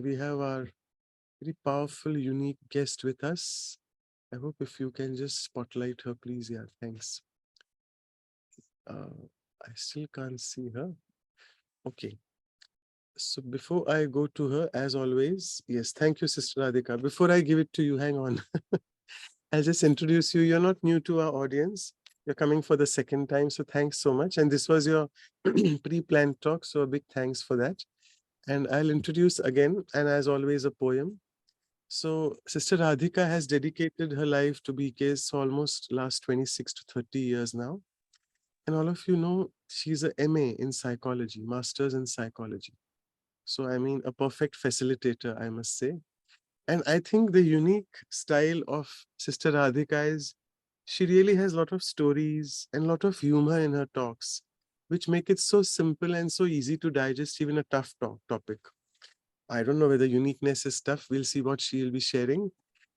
We have our very powerful, unique guest with us. I hope if you can just spotlight her, please. Yeah, thanks. I still can't see her. Okay. So before I go to her, as always, yes, thank you, Sister Radhika. Before I give it to you, hang on. I'll just introduce you. You're not new to our audience. You're coming for the second time. So thanks so much. And this was your pre-planned talk. So a big thanks for that. And I'll introduce again, and as always, a poem. So Sister Radhika has dedicated her life to BKs for almost last 26 to 30 years now. And all of you know, she's a MA in psychology, master's in psychology. So I mean, a perfect facilitator, I must say. And I think the unique style of Sister Radhika is she really has a lot of stories and a lot of humor in her talks, which make it so simple and so easy to digest even a tough topic. I don't know whether uniqueness is tough. We'll see what she'll be sharing.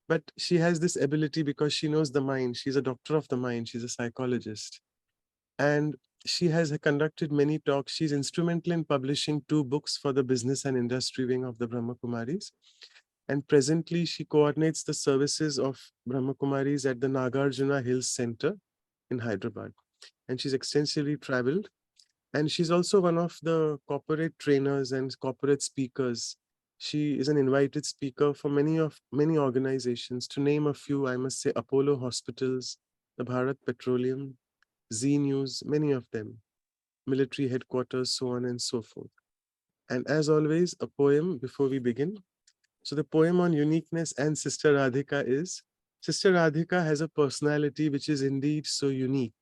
But she has this ability because she knows the mind. She's a doctor of the mind. She's a psychologist. And she has conducted many talks. She's instrumental in publishing 2 books for the business and industry wing of the Brahma Kumaris. And presently, she coordinates the services of Brahma Kumaris at the Nagarjuna Hills Center in Hyderabad. And she's extensively traveled. And she's also one of the corporate trainers and corporate speakers. She is an invited speaker for many organizations. To name a few, I must say Apollo Hospitals, the Bharat Petroleum, Z News, many of them, military headquarters, so on and so forth. And as always, a poem before we begin. So the poem on uniqueness and Sister Radhika is, Sister Radhika has a personality which is indeed so unique.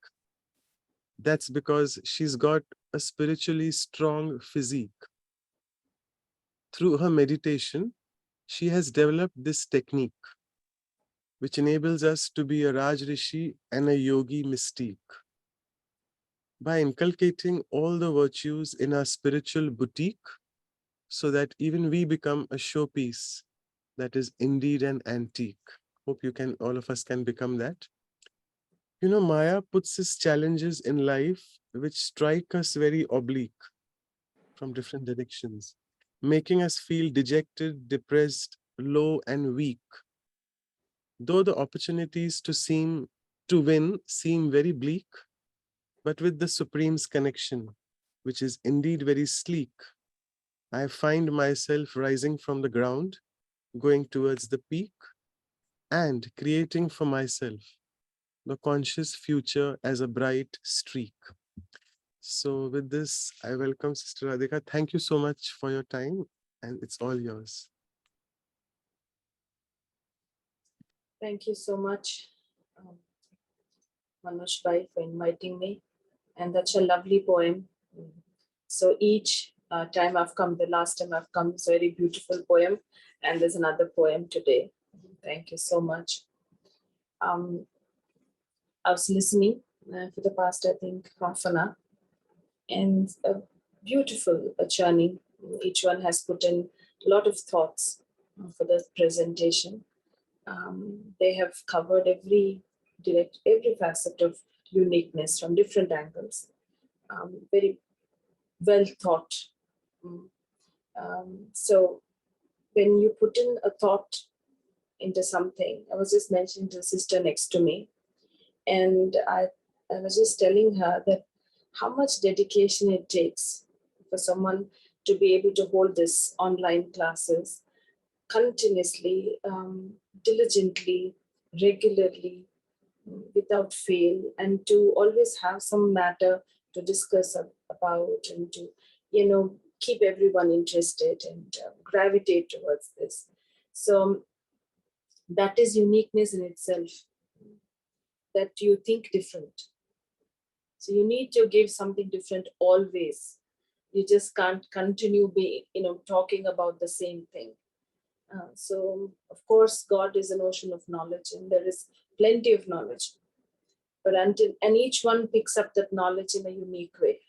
That's because she's got a spiritually strong physique. Through her meditation, she has developed this technique, which enables us to be a Raj Rishi and a yogi mystique. By inculcating all the virtues in our spiritual boutique, so that even we become a showpiece that is indeed an antique. Hope all of us can become that. You know, Maya puts us challenges in life which strike us very oblique from different directions, making us feel dejected, depressed, low, and weak. Though the opportunities to win seem very bleak, but with the Supreme's connection, which is indeed very sleek, I find myself rising from the ground, going towards the peak, and creating for myself the conscious future as a bright streak. So with this, I welcome Sister Radhika. Thank you so much for your time, and it's all yours. Thank you so much, Manoj Bhai, for inviting me. And that's a lovely poem. So each time I've come, the last time I've come, it's a very beautiful poem. And there's another poem today. Thank you so much. I was listening for the past, I think, half an hour. And a beautiful journey. Each one has put in a lot of thoughts for the presentation. They have covered every facet of uniqueness from different angles. Very well thought. So when you put in a thought into something, I was just mentioning to the sister next to me, and I was just telling her that how much dedication it takes for someone to be able to hold this online classes continuously, diligently, regularly, without fail, and to always have some matter to discuss about, and to keep everyone interested and gravitate towards this. So that is uniqueness in itself, that you think different. So you need to give something different always. You just can't continue talking about the same thing. So of course, God is an ocean of knowledge, and there is plenty of knowledge. But each one picks up that knowledge in a unique way,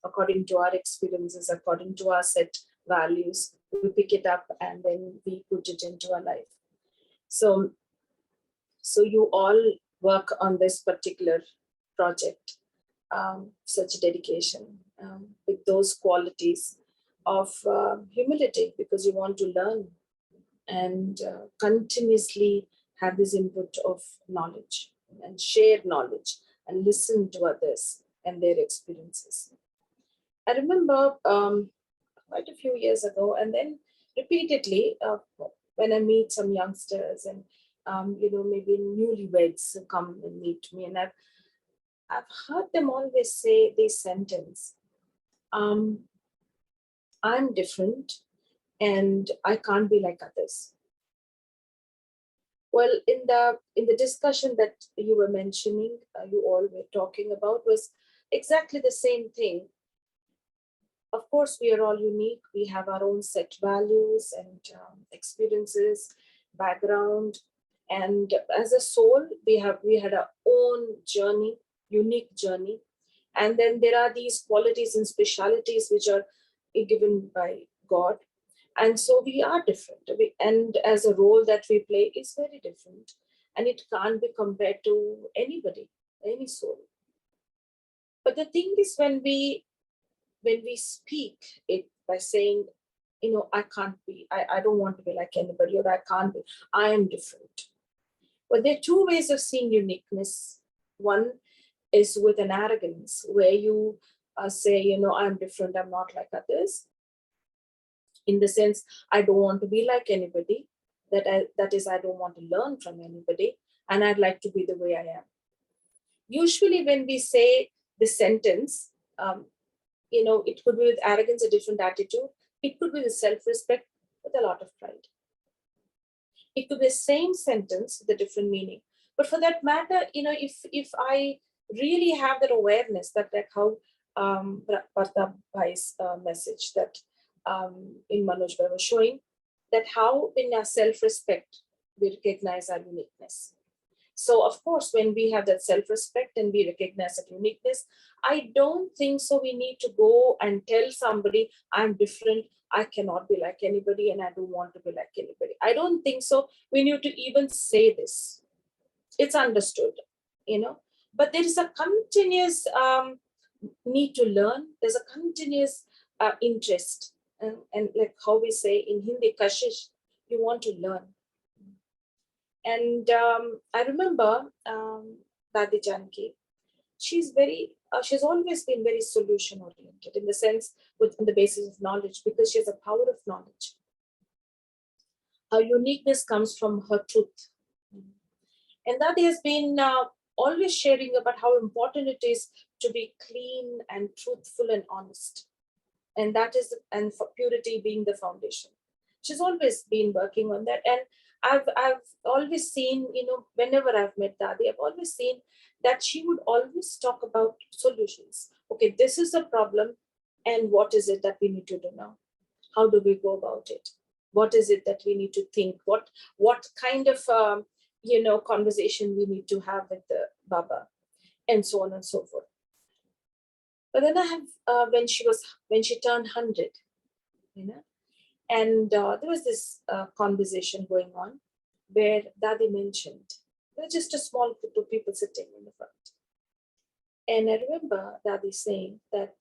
according to our experiences, according to our set values. We pick it up and then we put it into our life. So you all work on this particular project, such dedication, with those qualities, of humility, because you want to learn and continuously have this input of knowledge and share knowledge and listen to others and their experiences. I remember quite a few years ago, and then repeatedly when I meet some youngsters and maybe newlyweds who come and meet me, and I've heard them always say this sentence: um, "I'm different, and I can't be like others." Well, in the discussion that you were mentioning, you all were talking about was exactly the same thing. Of course, we are all unique. We have our own set values and experiences, background, and as a soul, we had our own journey, unique journey. And then there are these qualities and specialities which are given by God, and so we are different. And as a role that we play is very different, and it can't be compared to anybody, any soul. But the thing is, when we speak it by saying, I can't be, I don't want to be like anybody, or I can't be, I am different. But there are two ways of seeing uniqueness. One is with an arrogance, where you say, I'm different, I'm not like others, in the sense, I don't want to be like anybody. That is, I don't want to learn from anybody, and I'd like to be the way I am. Usually, when we say this sentence, it could be with arrogance, a different attitude. It could be with self-respect, with a lot of pride. It could be the same sentence with a different meaning. But for that matter, if I really have that awareness that, like how Pratap Bhai's message that in Manoj Bhai was showing, that how in our self-respect we recognize our uniqueness. So, of course, when we have that self-respect and we recognize that uniqueness, I don't think so we need to go and tell somebody, I'm different, I cannot be like anybody, and I don't want to be like anybody. I don't think so we need to even say this. It's understood, but there is a continuous need to learn. There's a continuous interest. And like how we say in Hindi, kashish, you want to learn. And I remember Dadi Janki. She's always been very solution oriented, in the sense, on the basis of knowledge, because she has a power of knowledge. Her uniqueness comes from her truth. And Dadi has been always sharing about how important it is to be clean and truthful and honest. And for purity being the foundation. She's always been working on that. And I've always seen, whenever I've met Dadi, I've always seen that she would always talk about solutions. Okay, this is a problem, and what is it that we need to do now? How do we go about it? What is it that we need to think? What kind of conversation we need to have with the Baba, and so on and so forth. But then I have when she turned 100, and there was this conversation going on where Dadi mentioned there was just a small group of people sitting in the front, and I remember Dadi saying that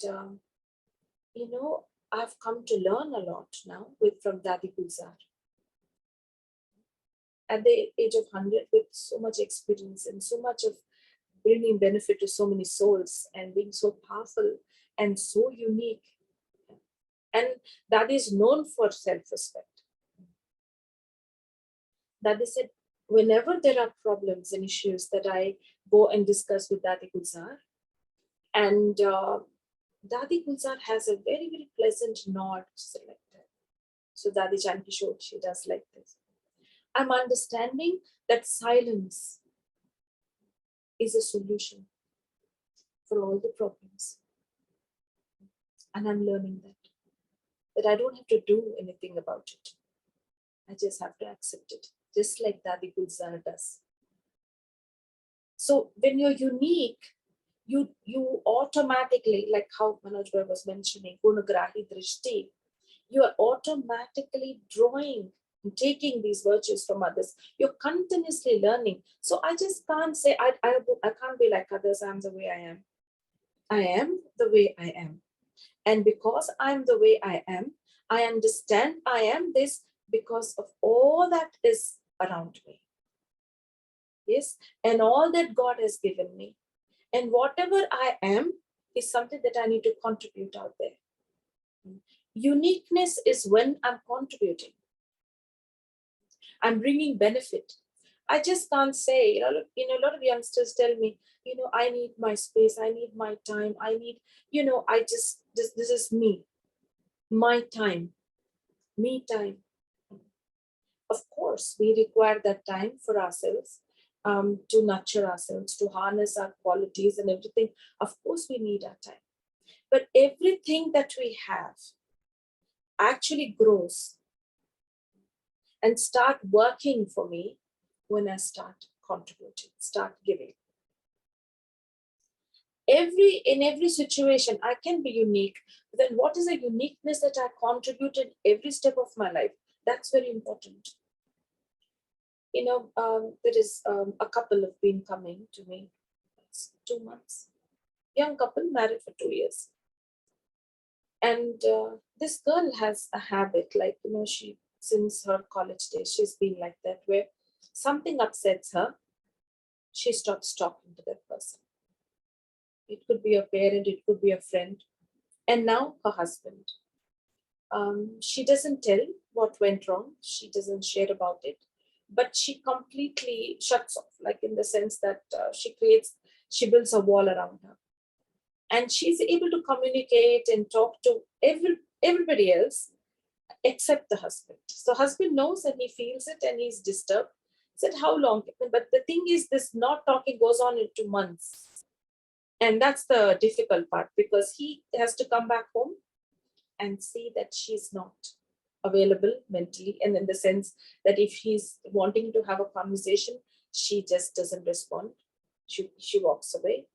I've come to learn a lot now from Dadi Gulzar. At the age of 100, with so much experience and so much of bringing benefit to so many souls and being so powerful and so unique. And that is known for self-respect. Dadi said, whenever there are problems and issues, that I go and discuss with Dadi Gulzar, and Dadi Gulzar has a very, very pleasant nod, like that. So Dadi Janki showed, she does like this. I'm understanding that silence is a solution for all the problems. And I'm learning that I don't have to do anything about it. I just have to accept it, just like Dadi Gulzar does. So when you're unique, you automatically, like how Manoj Bhai was mentioning, Gunagrahi Drishti, you are automatically drawing and taking these virtues from others. You're continuously learning. So I just can't say, I can't be like others, I'm the way I am. I am the way I am. And because I'm the way I am, I understand I am this because of all that is around me. Yes. And all that God has given me. And whatever I am is something that I need to contribute out there. Uniqueness is when I'm contributing, I'm bringing benefit. I just can't say, a lot of youngsters tell me, I need my space, I need my time, I need, this is me, my time, me time. Of course, we require that time for ourselves, to nurture ourselves, to harness our qualities and everything. Of course, we need our time. But everything that we have actually grows and start working for me when I start contributing, start giving. In every situation, I can be unique. Then what is the uniqueness that I contribute in every step of my life? That's very important. There is a couple have been coming to me. It's 2 months. Young couple, married for 2 years. And this girl has a habit, like, she, since her college days, she's been like that, where something upsets her, she stops talking to that person. It could be a parent, it could be a friend, and now her husband. She doesn't tell what went wrong, she doesn't share about it, but she completely shuts off, like in the sense that she builds a wall around her. And she's able to communicate and talk to everybody else except the husband. So husband knows and he feels it and he's disturbed. Said how long? But the thing is, this not talking goes on into months. And that's the difficult part, because he has to come back home and see that she's not available mentally. And in the sense that if he's wanting to have a conversation, she just doesn't respond. She walks away.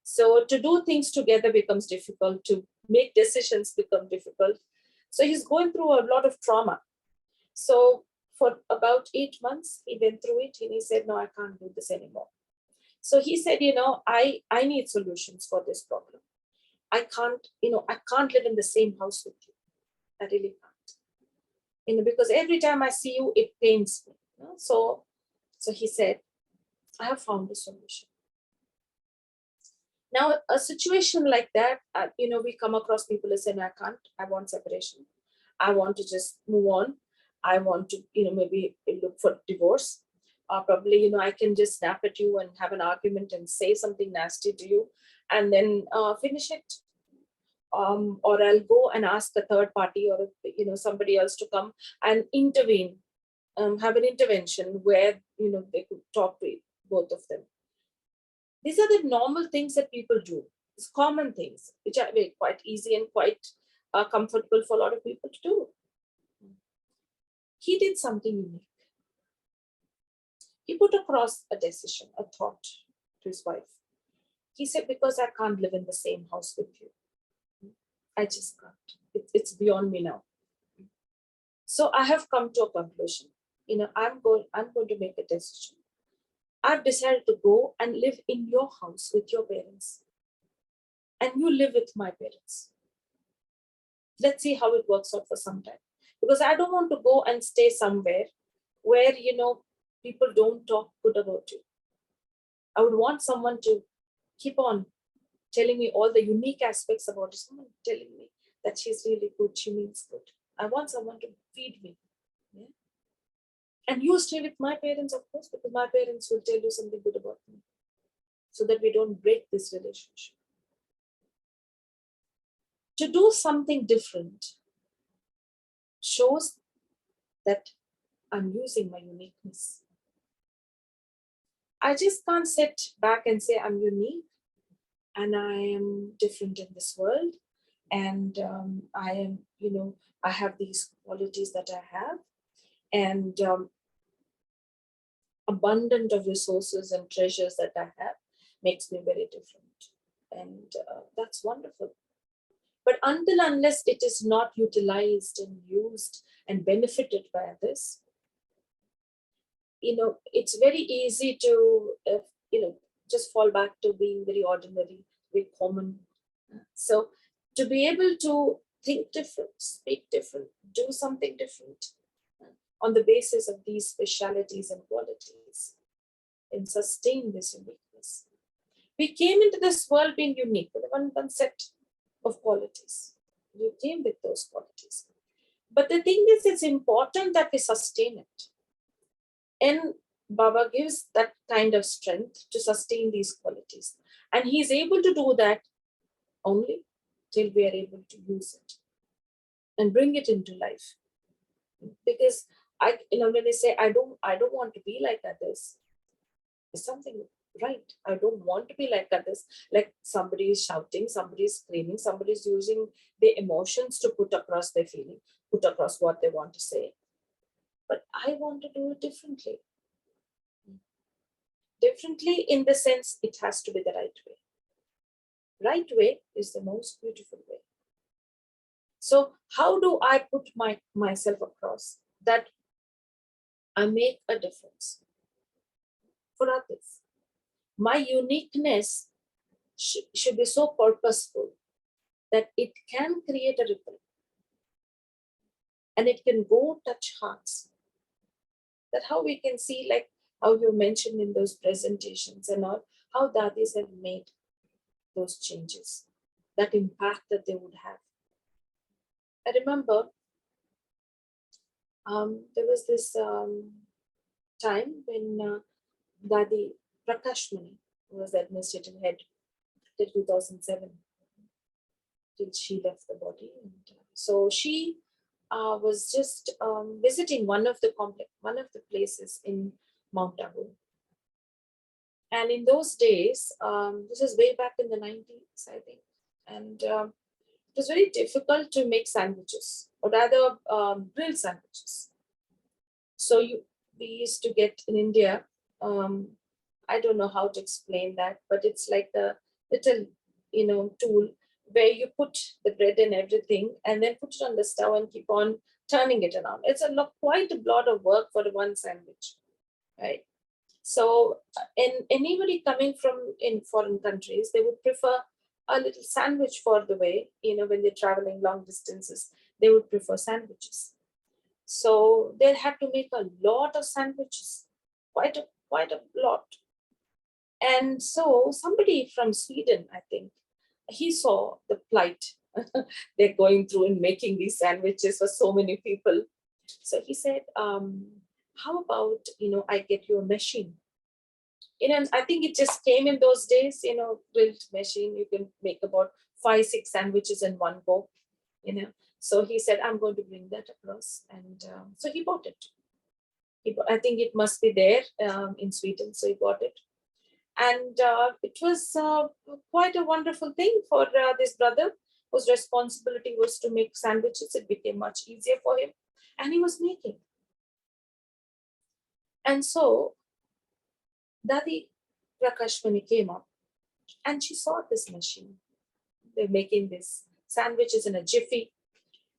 So to do things together becomes difficult, to make decisions become difficult. So he's going through a lot of trauma. So for about 8 months, he went through it and he said, no, I can't do this anymore. So he said, I need solutions for this problem. I can't live in the same house with you. I really can't. Because every time I see you, it pains me. So he said, I have found a solution. Now, a situation like that, we come across people who say, no, I want separation. I want to just move on. I want to, maybe look for divorce. Probably, I can just snap at you and have an argument and say something nasty to you and then finish it. Or I'll go and ask a third party or, somebody else to come and intervene, have an intervention where, they could talk to both of them. These are the normal things that people do. It's common things, which are quite easy and quite comfortable for a lot of people to do. He did something unique. He put across a decision, a thought to his wife. He said, because I can't live in the same house with you. I just can't. It's beyond me now. So I have come to a conclusion. I'm going to make a decision. I've decided to go and live in your house with your parents. And you live with my parents. Let's see how it works out for some time. Because I don't want to go and stay somewhere where, people don't talk good about you. I would want someone to keep on telling me all the unique aspects about it. Someone telling me that she's really good, she means good. I want someone to feed me. Yeah? And you stay with my parents, of course, because my parents will tell you something good about me, so that we don't break this relationship. To do something different shows that I'm using my uniqueness. I just can't sit back and say I'm unique and I am different in this world. And I am, I have these qualities that I have, and abundant of resources and treasures that I have makes me very different. And that's wonderful. But unless it is not utilized and used and benefited by others, it's very easy to, just fall back to being very ordinary, very common. So to be able to think different, speak different, do something different on the basis of these specialities and qualities, and sustain this uniqueness. We came into this world being unique with one set of qualities. We came with those qualities. But the thing is, it's important that we sustain it. And Baba gives that kind of strength to sustain these qualities. And he's able to do that only till we are able to use it and bring it into life. Because when they say I don't want to be like others, there's something right. I don't want to be like others. Like somebody is shouting, somebody is screaming, somebody is using their emotions to put across their feeling, put across what they want to say. But I want to do it differently. Differently in the sense it has to be the right way. Right way is the most beautiful way. So how do I put myself across that I make a difference for others? My uniqueness should be so purposeful that it can create a ripple and it can go touch hearts. That how we can see, like how you mentioned in those presentations and all, how dadis have made those changes, that impact that they would have. I remember there was this time when Dadi Prakashmani was the administrative head till 2007, till she left the body. And so she was just visiting one of the places in Mount Abu. And in those days, this is way back in the 90s, I think, and it was very difficult to make sandwiches, or rather grilled sandwiches. So we used to get in India, I don't know how to explain that, but it's like a little, tool where you put the bread and everything and then put it on the stove and keep on turning it around. It's quite a lot of work for one sandwich, right? So, anybody coming from in foreign countries, they would prefer a little sandwich for the way, when they're traveling long distances, they would prefer sandwiches. So they had to make a lot of sandwiches, quite a lot. And so somebody from Sweden, I think, he saw the plight they're going through in making these sandwiches for so many people. So he said, how about, I get you a machine? I think it just came in those days, grilled machine, you can make about 5-6 sandwiches in one go, So he said, I'm going to bring that across. And so he bought it. I think it must be there in Sweden. So he bought it. And it was quite a wonderful thing for this brother whose responsibility was to make sandwiches. It became much easier for him. And he was making. And so Dadi Prakashmani came up and she saw this machine. They're making these sandwiches in a jiffy.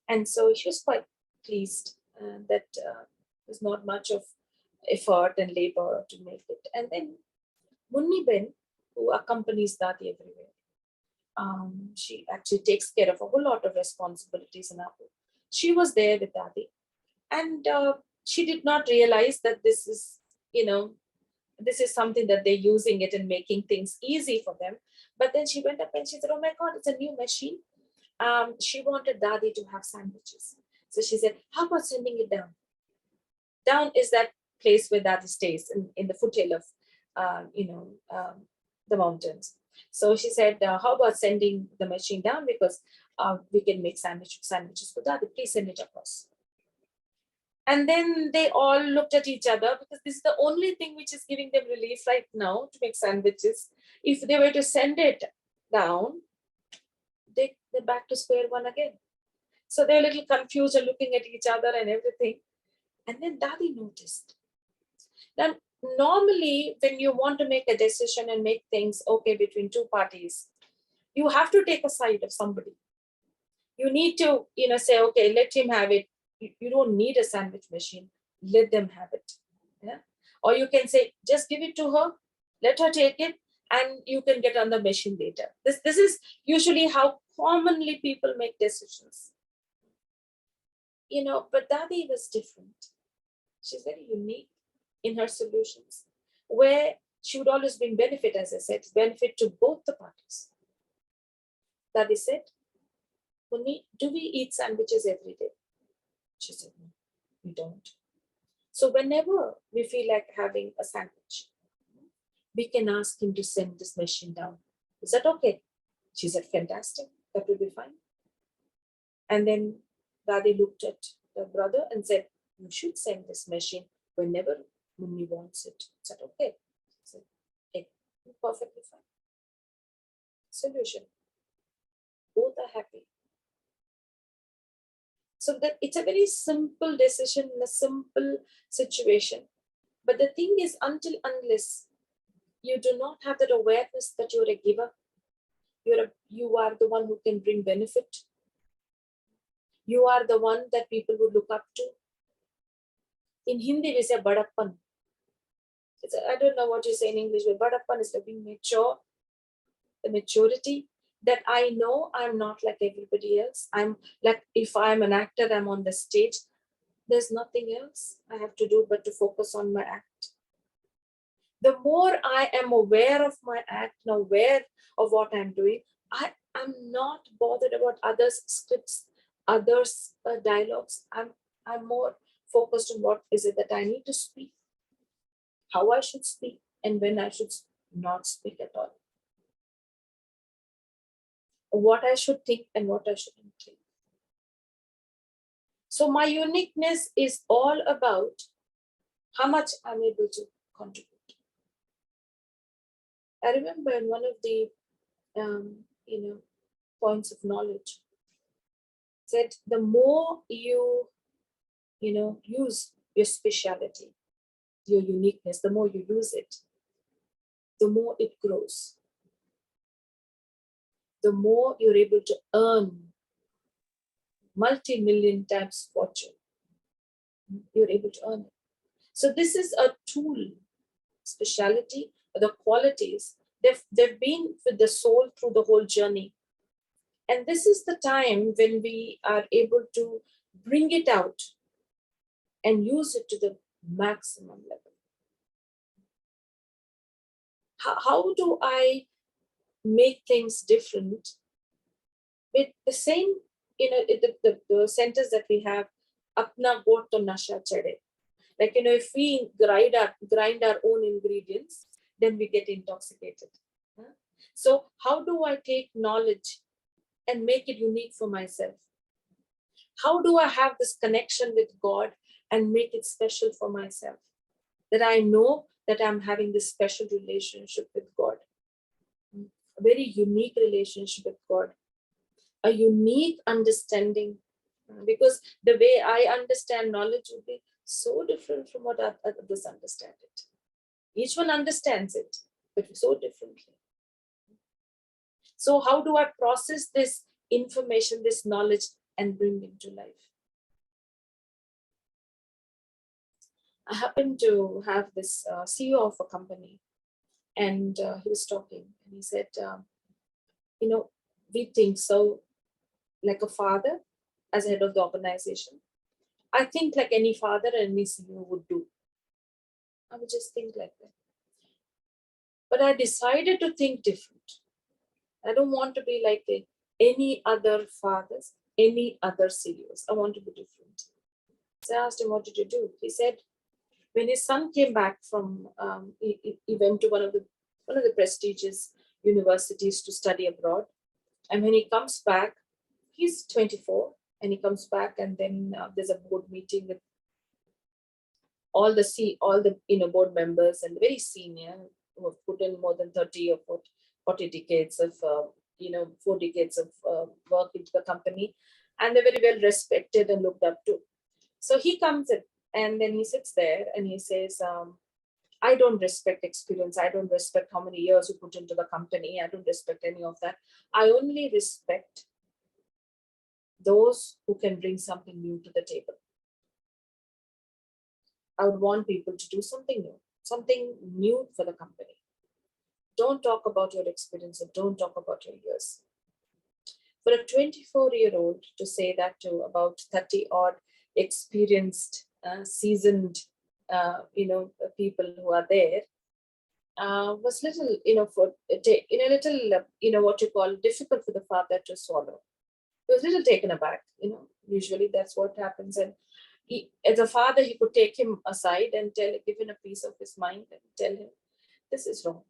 And so she was quite pleased that there's not much of effort and labor to make it. And then Munni Ben, who accompanies Dadi everywhere, she actually takes care of a whole lot of responsibilities in Abu. She was there with Dadi. And she did not realize that this is, this is something that they're using it and making things easy for them. But then she went up and she said, oh my God, it's a new machine. She wanted Dadi to have sandwiches. So she said, how about sending it down? Down is that place where Dadi stays in the foothill of, the mountains. So she said, how about sending the machine down, because we can make sandwiches for Dadi. Please send it across. And then they all looked at each other, because this is the only thing which is giving them relief right now, to make sandwiches. If they were to send it down, they're back to square one again. So they're a little confused and looking at each other and everything. And then Dadi noticed. Now, normally, when you want to make a decision and make things okay between two parties, you have to take a side of somebody. You need to, say, okay, let him have it. You don't need a sandwich machine. Let them have it. Yeah. Or you can say, just give it to her, let her take it, and you can get on the machine later. This is usually how commonly people make decisions. But Dadi was different. She's very unique in her solutions, where she would always bring benefit, as I said, benefit to both the parties. Dadi said, Munni, do we eat sandwiches every day? She said, no, we don't. So whenever we feel like having a sandwich, we can ask him to send this machine down. Is that okay? She said, fantastic, that will be fine. And then Dadi looked at the brother and said, you should send this machine whenever Munni wants it. Is that okay? He said, hey, perfectly fine. Solution. Both are happy. So that it's a very simple decision in a simple situation. But the thing is, unless you do not have that awareness that you're a giver, you are the one who can bring benefit. You are the one that people would look up to. In Hindi, we say badappan. I don't know what you say in English, but badappan is like being mature, the maturity that I know I'm not like everybody else. I'm like, if I'm an actor, I'm on the stage. There's nothing else I have to do but to focus on my act. The more I am aware of my act and aware of what I'm doing, I'm not bothered about others' scripts, others' dialogues. I'm more focused on what is it that I need to speak, how I should speak, and when I should not speak at all. What I should think and what I shouldn't think. So my uniqueness is all about how much I'm able to contribute. I remember in one of the points of knowledge said the more you use your speciality, your uniqueness, the more you use it, the more it grows. The more you're able to earn multi-million times fortune, you're able to earn it. So this is a tool, speciality, the qualities. They've been with the soul through the whole journey. And this is the time when we are able to bring it out and use it to the maximum level. How do I make things different with the same, the sentence that we have, apna got to nasha chade. Like, if we grind our own ingredients, then we get intoxicated. So how do I take knowledge and make it unique for myself? How do I have this connection with God and make it special for myself? That I know that I'm having this special relationship with God, a very unique relationship with God, a unique understanding, because the way I understand knowledge will be so different from what others understand it. Each one understands it, but so differently. So how do I process this information, this knowledge, and bring it to life? I happened to have this CEO of a company, and he was talking, and he said, we think so like a father as head of the organization. I think like any father and any CEO would do. I would just think like that. But I decided to think different. I don't want to be like any other fathers, any other CEOs. I want to be different. So I asked him, what did you do? He said, when his son came back from, he went to one of the prestigious universities to study abroad. And when he comes back, he's 24, and he comes back, and then there's a board meeting with all the board members and very senior who have put in more than 30 or 40 decades of 4 decades of work into the company, and they're very well respected and looked up to. So he comes in, and then he sits there and he says, I don't respect experience. I don't respect how many years you put into the company. I don't respect any of that. I only respect those who can bring something new to the table. I would want people to do something new for the company. Don't talk about your experience and don't talk about your years. For a 24-year-old to say that to about 30 odd experienced, seasoned, people who are there, was little, little, what you call difficult for the father to swallow. He was a little taken aback. Usually that's what happens. And he, as a father, he could take him aside and give him a piece of his mind and tell him, this is wrong.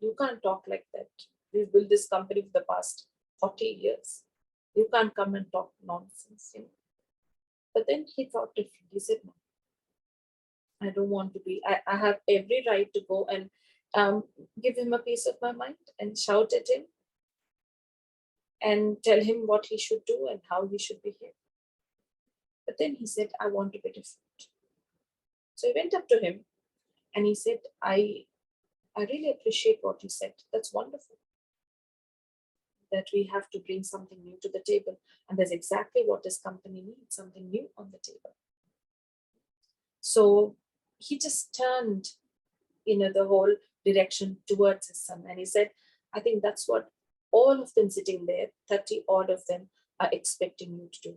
You can't talk like that. We've built this company for the past 40 years. You can't come and talk nonsense. But then he thought differently. He said, no, I don't want to be, I have every right to go and give him a piece of my mind and shout at him and tell him what he should do and how he should behave. But then he said, I want to be different. So he went up to him and he said, I really appreciate what you said. That's wonderful. That we have to bring something new to the table. And that's exactly what this company needs, something new on the table. So he just turned, the whole direction towards his son. And he said, I think that's what all of them sitting there, 30 odd of them, are expecting you to do.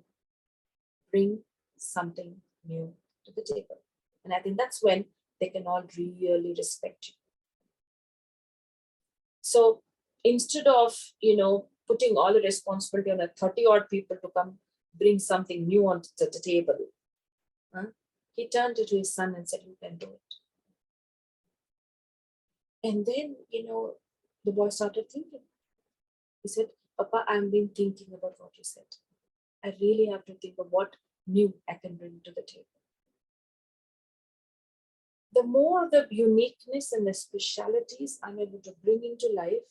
Bring something new to the table. And I think that's when they can all really respect you. So instead of, putting all the responsibility on a 30 odd people to come bring something new onto the table, he turned to his son and said, you can do it. And then, the boy started thinking. He said, Papa, I've been thinking about what you said. I really have to think of what new I can bring to the table. The more the uniqueness and the specialities I'm able to bring into life,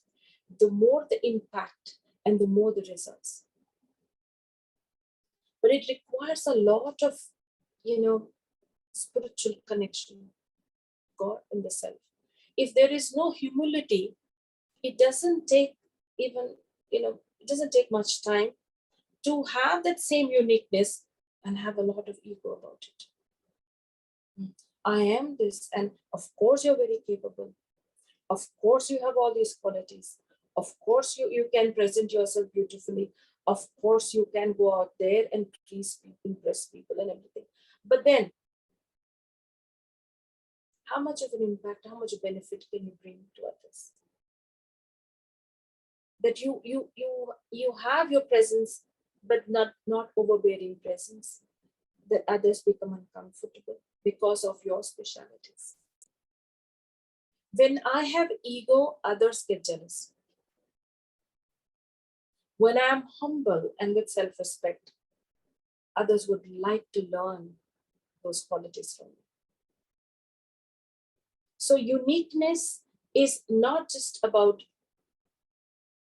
the more the impact and the more the results. But it requires a lot of, spiritual connection, God and the self. If there is no humility, it doesn't take even, it doesn't take much time to have that same uniqueness and have a lot of ego about it. I am this, and of course you're very capable. Of course you have all these qualities. Of course you can present yourself beautifully. Of course you can go out there and please people, impress people and everything. But then, how much of an impact, how much benefit can you bring to others? That you have your presence, but not overbearing presence, that others become uncomfortable because of your specialities. When I have ego, others get jealous. When I am humble and with self-respect, others would like to learn those qualities from me. So uniqueness is not just about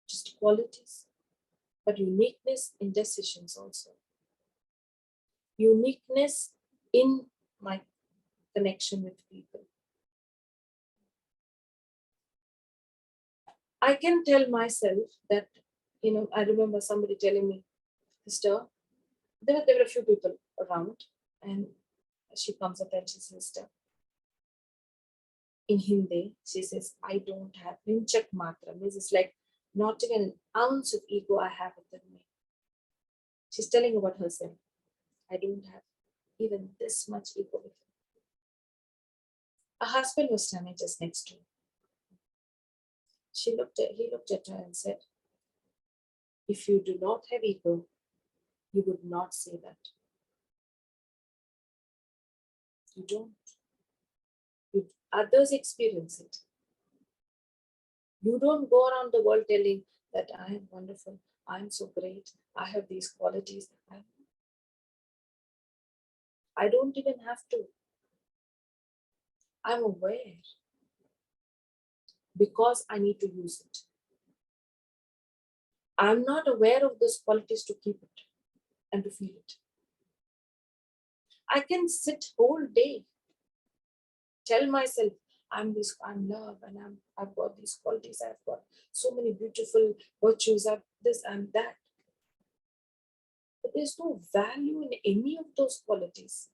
just qualities, but uniqueness in decisions also. Uniqueness in my connection with people. I can tell myself that, I remember somebody telling me, sister, there were a few people around, and she comes up and she says, sister, in Hindi, she says, I don't have pinchak matra, means it's like not even an ounce of ego I have within me. She's telling about herself. I don't have even this much ego within me. A husband was standing just next to her. He looked at her and said, if you do not have ego, you would not say that. You don't. Others experience it. You don't go around the world telling that I am wonderful, I am so great, I have these qualities. I don't even have to. I'm aware because I need to use it. I'm not aware of those qualities to keep it and to feel it. I can sit whole day, tell myself, I'm love, and I've got these qualities, I've got so many beautiful virtues, I've this and that. But there's no value in any of those qualities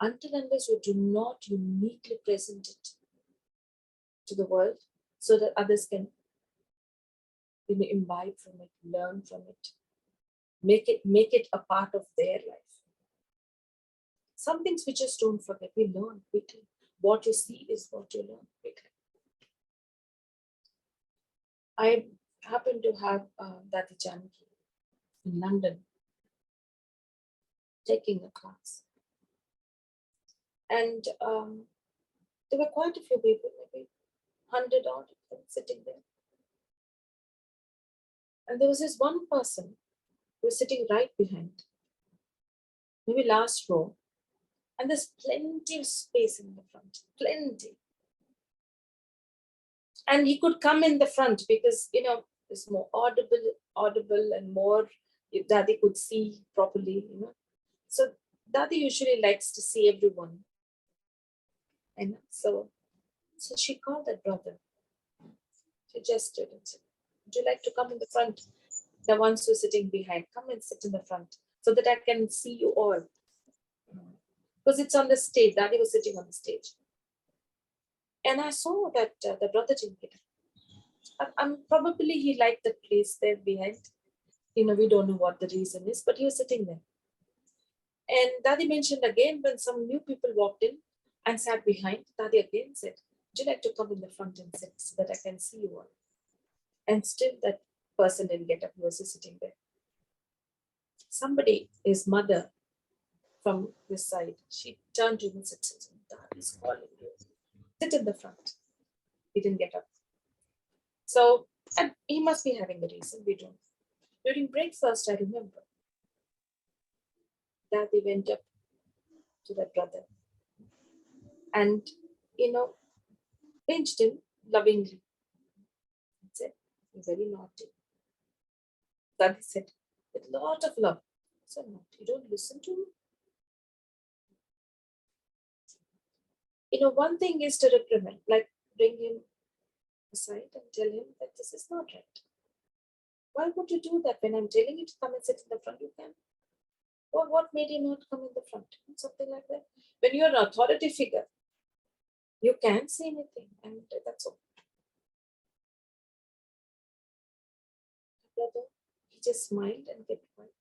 until unless you do not uniquely present it to the world so that others can imbibe from it, learn from it, make it a part of their life. Some things we just don't forget, we learn quickly. What you see is what you learn quickly. I happened to have Dati Janki in London taking a class. And there were quite a few people, maybe 100 odd of them sitting there. And there was this one person who was sitting right behind, maybe last row. And there's plenty of space in the front, plenty. And he could come in the front because, it's more audible and more Dadi could see properly, So Dadi usually likes to see everyone. And so she called that brother. She gestured and said, would you like to come in the front? The ones who are sitting behind, come and sit in the front so that I can see you all. Because it's on the stage. Dadi was sitting on the stage. And I saw that the brother didn't get it. Probably he liked the place there behind. We don't know what the reason is, but he was sitting there. And Dadi mentioned again when some new people walked in and sat behind, Dadi again said, would you like to come in the front and sit so that I can see you all? And still that person didn't get up, he was just sitting there. Somebody, his mother from this side, she turned to him and said, Dadi's calling you. Sit in the front. He didn't get up. So, and he must be having a reason, we don't. During breakfast, I remember that they went up to that brother and, pinched him lovingly. He said, you're very naughty. That he said, with a lot of love. So naughty, you don't listen to me. One thing is to reprimand, like bring him aside and tell him that this is not right. Why would you do that when I'm telling you to come and sit in the front? You can. Or what made you not come in the front? Something like that. When you're an authority figure, you can't say anything, and that's all. Brother, he just smiled and kept quiet.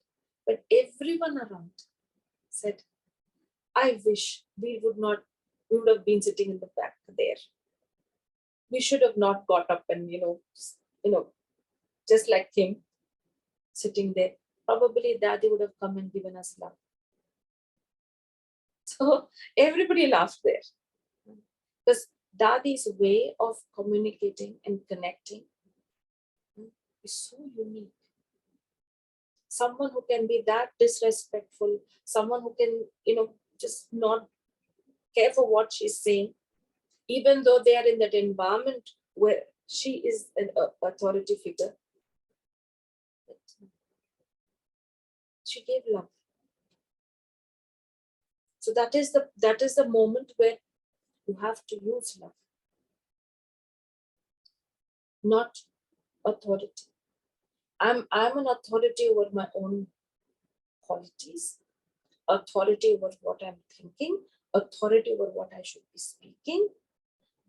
But everyone around said, I wish we would have been sitting in the back there. We should have not got up and, just like him sitting there. Probably Daddy would have come and given us love. So everybody laughed there. Because Dadi's way of communicating and connecting is so unique. Someone who can be that disrespectful, someone who can, just not care for what she's saying, even though they are in that environment where she is an authority figure. She gave love. So that is the moment where you have to use love, not authority. I'm an authority over my own qualities, authority over what I'm thinking, authority over what I should be speaking.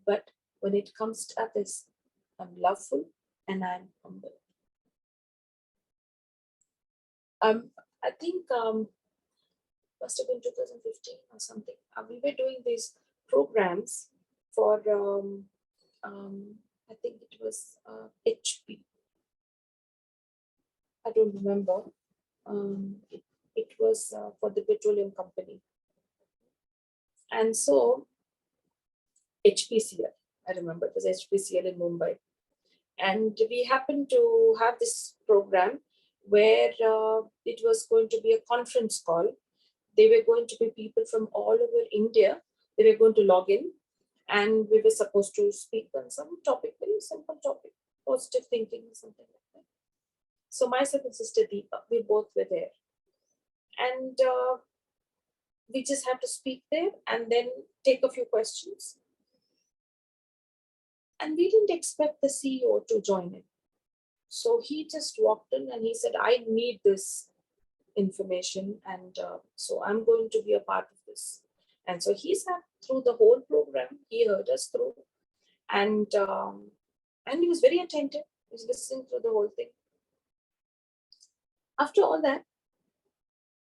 But when it comes to others, I'm loveful and I'm humble. I think must have been 2015 or something. We were doing these programs for I think it was HP. I don't remember. It was for the petroleum company. And so HPCL, I remember it was HPCL in Mumbai. And we happened to have this program where it was going to be a conference call. They were going to be people from all over India. They were going to log in and we were supposed to speak on some topic, very simple topic, positive thinking, something like that. So myself and sister Deepa, we both were there. And we just had to speak there and then take a few questions. And we didn't expect the CEO to join in. So he just walked in and he said, I need this information. And so I'm going to be a part of this. And so he sat through the whole program. He heard us through. And he was very attentive. He's listening through the whole thing. After all that,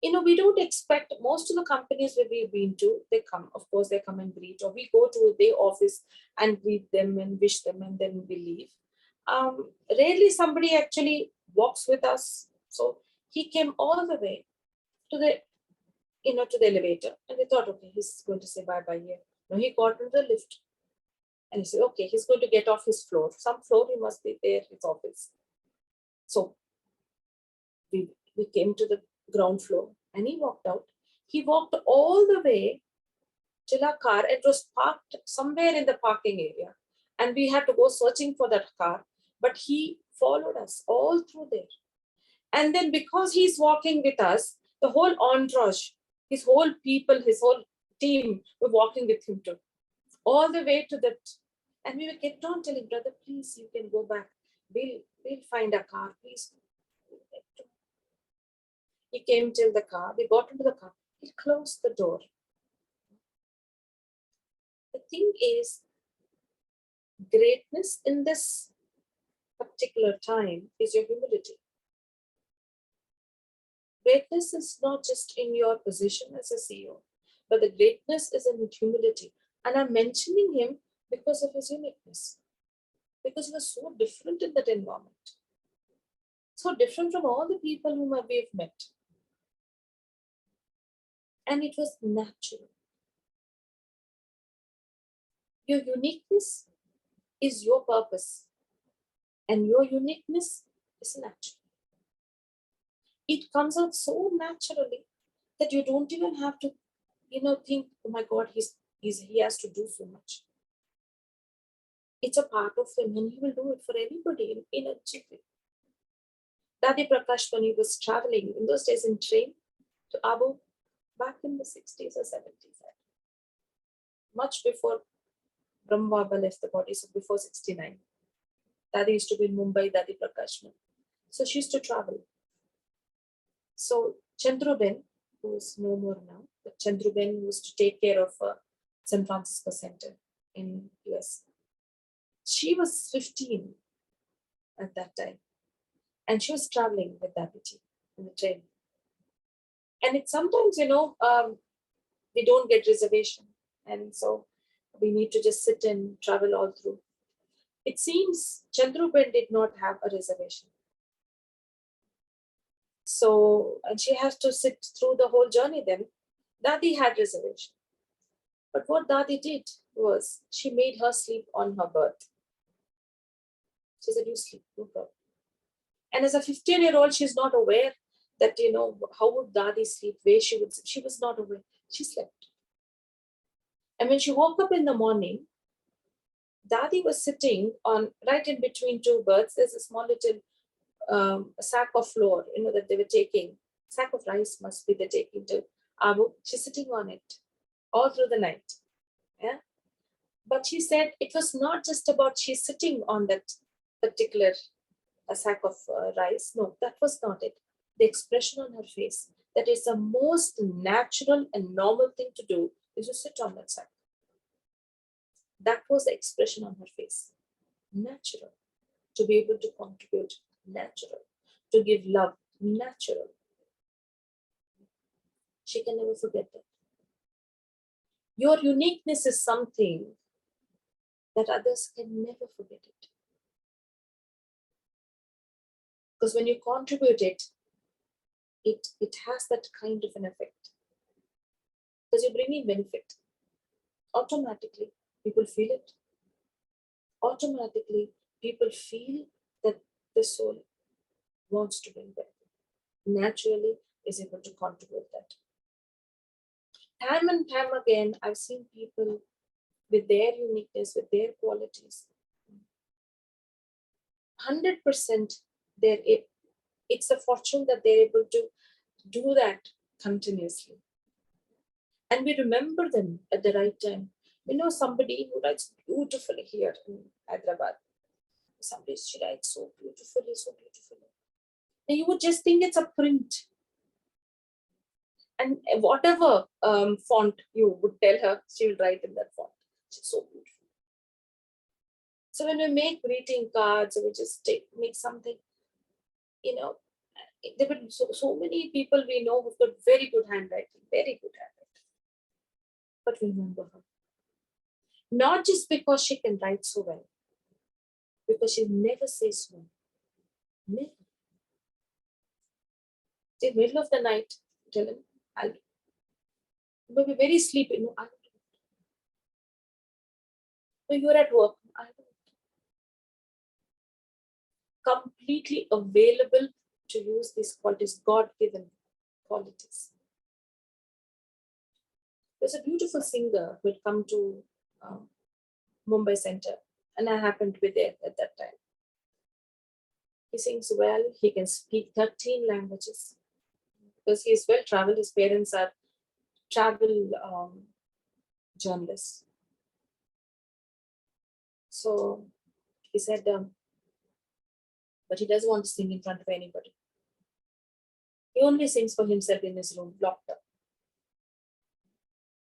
we don't expect most of the companies where we've been to, they come, of course, they come and greet, or we go to their office and greet them and wish them, and then we leave. Rarely somebody actually walks with us. So he came all the way to the, to the elevator, and we thought, okay, he's going to say bye-bye here. No, he got into the lift, and he said, okay, he's going to get off his floor. Some floor he must be there, his office. So we came to the ground floor, and he walked out. He walked all the way till our car. It was parked somewhere in the parking area, and we had to go searching for that car. But he followed us all through there. And then because he's walking with us, the whole entourage, his whole people, his whole team were walking with him too, all the way to that. And we kept on telling, brother, please, you can go back. We'll find a car, please. He came till the car. We got into the car. He closed the door. The thing is, greatness in this particular time is your humility. Greatness is not just in your position as a CEO, but the greatness is in humility. And I'm mentioning him because of his uniqueness, because he was so different in that environment, so different from all the people whom we've met. And it was natural. Your uniqueness is your purpose, and your uniqueness is natural. It comes out so naturally that you don't even have to, think, oh my God, he has to do so much. It's a part of him, and he will do it for everybody in a jiffy. Dadi Prakash, when he was traveling in those days in train to Abu, back in the 60s or 70s, much before Brahma Baba left the body, so before 69. Dadi used to be in Mumbai, Dadi Prakash. So she used to travel. So Chandruben, who is no more now, but Chandruben used to take care of San Francisco Center in US. She was 15 at that time, and she was traveling with Dadiji in the train. And it's sometimes, we don't get reservation, and so we need to just sit and travel all through. It seems Chandruben did not have a reservation. So, and she has to sit through the whole journey then. Dadi had reservation. But what Dadi did was she made her sleep on her berth. She said, you sleep, no problem. And as a 15-year-old, she's not aware that, how would Dadi sleep, where she was not aware. She slept. And when she woke up in the morning, Dadi was sitting on right in between two berths. There's a small little sack of flour, that they were taking. Sack of rice must be they're taking to Abu. She's sitting on it all through the night. Yeah. But she said it was not just about she's sitting on that particular sack of rice. No, that was not it. The expression on her face, that is the most natural and normal thing to do, is to sit on that sack. That was the expression on her face. Natural. To be able to contribute, natural. To give love, natural. She can never forget that. Your uniqueness is something that others can never forget it. Because when you contribute it has that kind of an effect. Because you're bringing benefit. Automatically, people feel it. Automatically, people feel that the soul wants to bring benefit. Naturally, is able to contribute that. Time and time again, I've seen people with their uniqueness, with their qualities. 100% it's a fortune that they're able to do that continuously. And we remember them at the right time. Somebody who writes beautifully here in Hyderabad. She writes so beautifully, so beautifully. And you would just think it's a print. And whatever font you would tell her, she will write in that font. She's so beautiful. So when we make greeting cards, or we just make something, you know, there were so many people we know who've got very good handwriting, very good handwriting. But we remember her. Not just because she can write so well, because she never says no. Never. In the middle of the night, tell him, I'll be very sleepy. No, I'll do it. No, you're at work. I'll do it. Completely available to use these qualities, God-given qualities. There's a beautiful singer who had come to Mumbai Center, and I happened to be there at that time. He sings well. He can speak 13 languages because he is well traveled. His parents are travel journalists. So he said, but he doesn't want to sing in front of anybody. He only sings for himself in his room, locked up.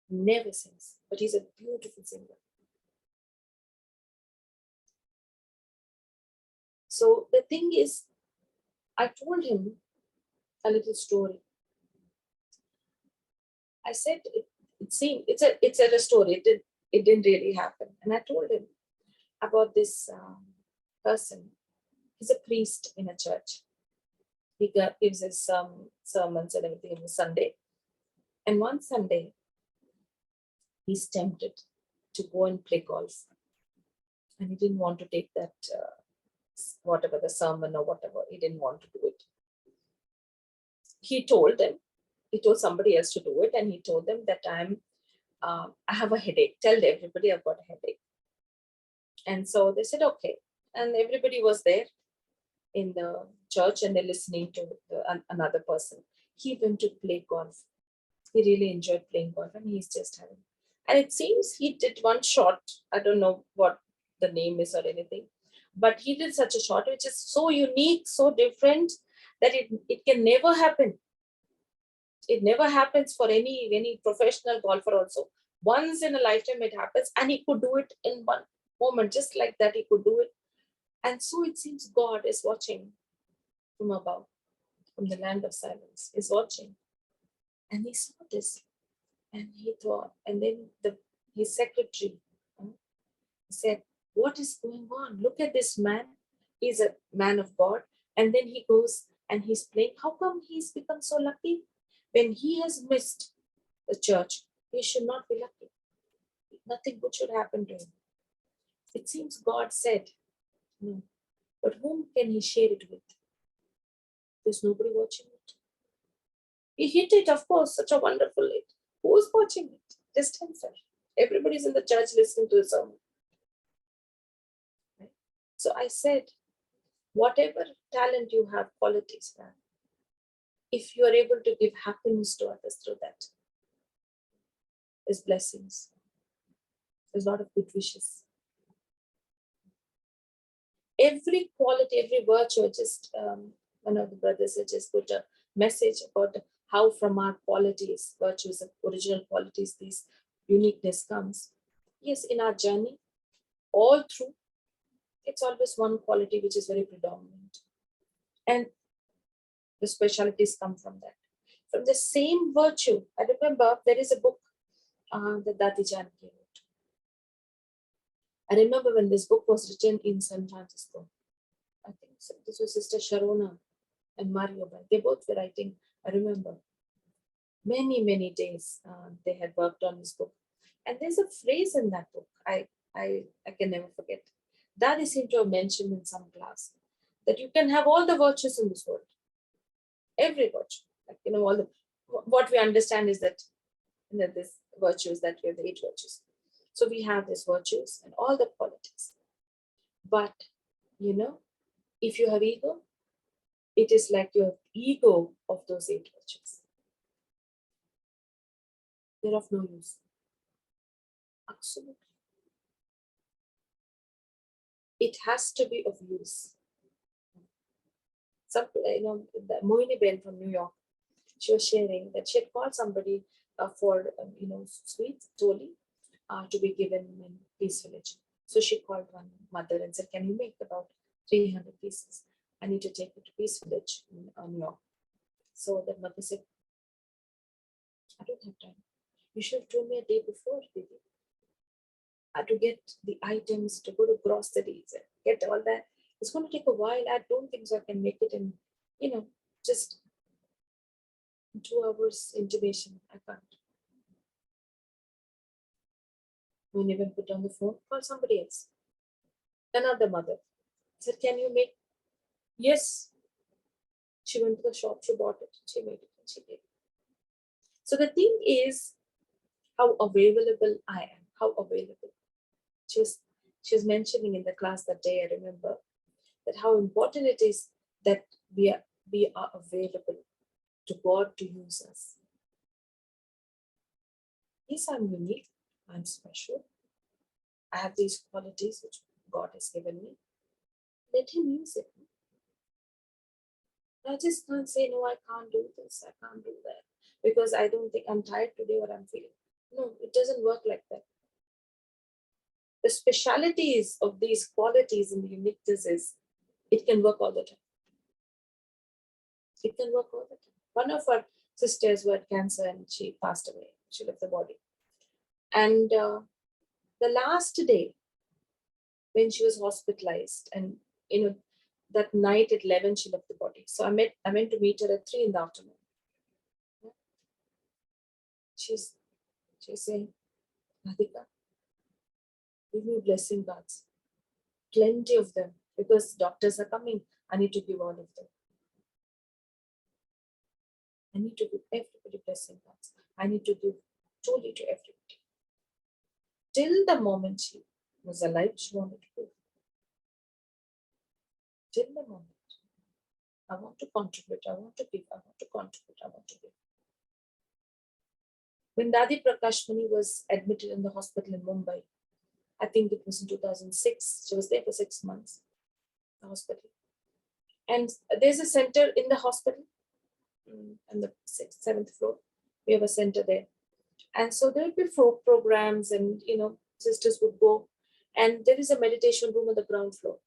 Never sings, but he's a beautiful singer. So the thing is, I told him a little story. I said it seemed it's a story. It didn't really happen, and I told him about this person. He's a priest in a church. He gives his sermons and everything on Sunday. And one Sunday, he's tempted to go and play golf, and he didn't want to take that whatever the sermon or whatever. He didn't want to do it. He told somebody else to do it, and he told them that I have a headache. Tell everybody I've got a headache. And so they said okay, and everybody was there in the church, and they're listening to another person. He went to play golf. He really enjoyed playing golf, and he's just having. And it seems he did one shot. I don't know what the name is or anything, but he did such a shot which is so unique, so different that it can never happen. It never happens for any professional golfer also. Once in a lifetime it happens, and he could do it in one moment, just like that he could do it. And so it seems God is watching from above, from the land of silence, is watching. And he saw this, and he thought, and then his secretary said, what is going on? Look at this man. He's a man of God. And then he goes and he's playing. How come he's become so lucky? When he has missed the church, he should not be lucky. Nothing good should happen to him. It seems God said, no. But whom can he share it with? There's nobody watching it. He hit it, of course, such a wonderful hit. Who's watching it? Just himself. Everybody's in the church listening to the sermon. Right? So I said, whatever talent you have, qualities, man, if you are able to give happiness to others through that, there's blessings. There's a lot of good wishes. Every quality, every virtue, just one of the brothers had just put a message about how from our qualities, virtues, original qualities, this uniqueness comes. Yes, in our journey, all through, it's always one quality which is very predominant. And the specialities come from that. From the same virtue, I remember there is a book that Dati Janki wrote. I remember when this book was written in San Francisco. I think so. This was Sister Sharona and Mario. They both were writing. I remember many days they had worked on this book. And there's a phrase in that book I can never forget. That is seemed to have mentioned in some class that you can have all the virtues in this world, every virtue. Like all the what we understand is that this virtues that we have the 8 virtues. So we have these virtues and all the qualities. But if you have ego, it is like your ego of those 8 virtues. They're of no use. Absolutely. It has to be of use. Some, the Mohini Ben from New York, she was sharing that she had called somebody for, sweets, toli, to be given in Peace Village. So she called one mother and said, can you make about 300 pieces? I need to take it to Peace Village in New York. So the mother said, I don't have time. You should have told me a day before, baby. I had to get the items, to go to groceries, and get all that. It's going to take a while. I don't think so I can make it in, just 2 hours intubation. I can't. Won't even put on the phone, call somebody else. Another mother said, can you make? Yes. She went to the shop, she bought it, she made it, and she did. So the thing is how available I am, how available. She was mentioning in the class that day, I remember, that how important it is that we are available to God to use us. Yes, I'm unique, I'm special. I have these qualities which God has given me. Let Him use it. I just can't say, no, I can't do this, I can't do that, because I don't think I'm tired today or I'm feeling. No, it doesn't work like that. The specialities of these qualities in the uniqueness is it can work all the time. It can work all the time. One of our sisters who had cancer and she passed away. She left the body. And the last day when she was hospitalized, and that night at 11 she left the body. So I meant to meet her at 3 in the afternoon. She's saying, Radhika, give me blessing cards. Plenty of them, because doctors are coming. I need to give all of them. I need to give everybody blessing cards. I need to give truly to everybody. Till the moment she was alive, she wanted to give. Till the moment. I want to contribute, I want to give, I want to contribute, I want to give. When Dadi Prakash Mani was admitted in the hospital in Mumbai, I think it was in 2006, she was there for 6 months, the hospital. And there's a center in the hospital, on the 7th floor. We have a center there. And so there would be folk programs and, sisters would go. And there is a meditation room on the ground floor.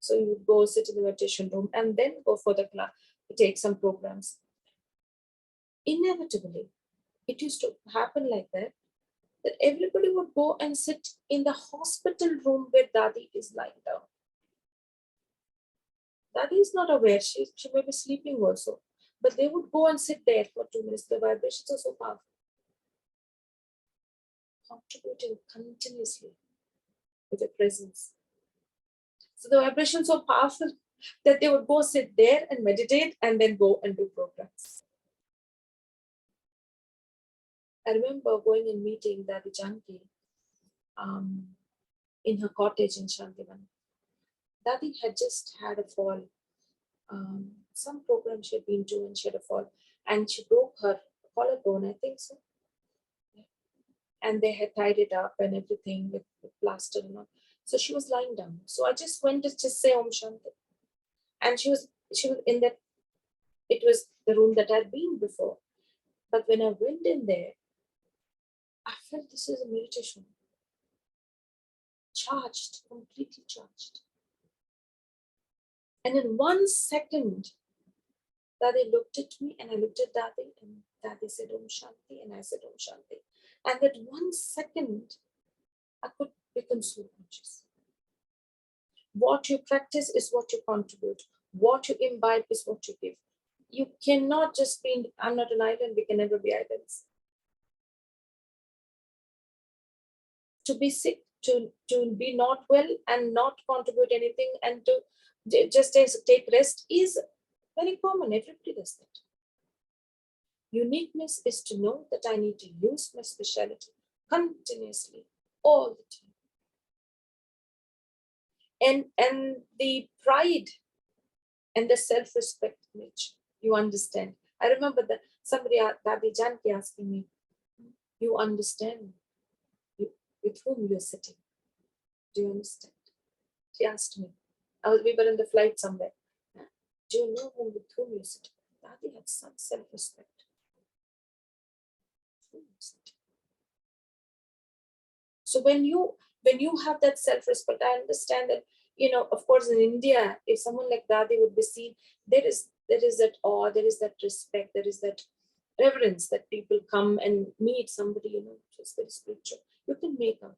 So you would go sit in the meditation room and then go for the class, take some programs. Inevitably, it used to happen like that everybody would go and sit in the hospital room where Dadi is lying down. Dadi is not aware, she may be sleeping also, but they would go and sit there for 2 minutes. The vibrations are so powerful. Contributing continuously with the presence. So the vibrations are so powerful that they would go sit there and meditate and then go and do programs. I remember going and meeting Dadi Janki in her cottage in Shantivan. Dadi had just had a fall. Some program she had been to and she had a fall. And she broke her collarbone, I think so. And they had tied it up and everything with plaster and all. So she was lying down. So I just went to just say Om Shanti. And she was in that, it was the room that I'd been before. But when I went in there, I felt this is a meditation. Charged, completely charged. And in 1 second, Dadi looked at me and I looked at Dadi and Dadi said Om Shanti and I said Om Shanti. And that 1 second, I could become so conscious. What you practice is what you contribute. What you imbibe is what you give. You cannot just be, I'm not an island, we can never be islands. To be sick, to be not well and not contribute anything and to just take rest is very common. Everybody does that. Uniqueness is to know that I need to use my speciality continuously, all the time. And the pride and the self-respect which you understand. I remember that somebody, Dadi Janki, asking me, you understand with whom you're sitting? Do you understand? She asked me. We were in the flight somewhere. Do you know with whom you're sitting? Dadi had such self-respect. So when you When you have that self-respect, I understand that, of course, in India, if someone like Dadi would be seen, there is that awe, there is that respect, there is that reverence that people come and meet somebody, just very spiritual. You can make up.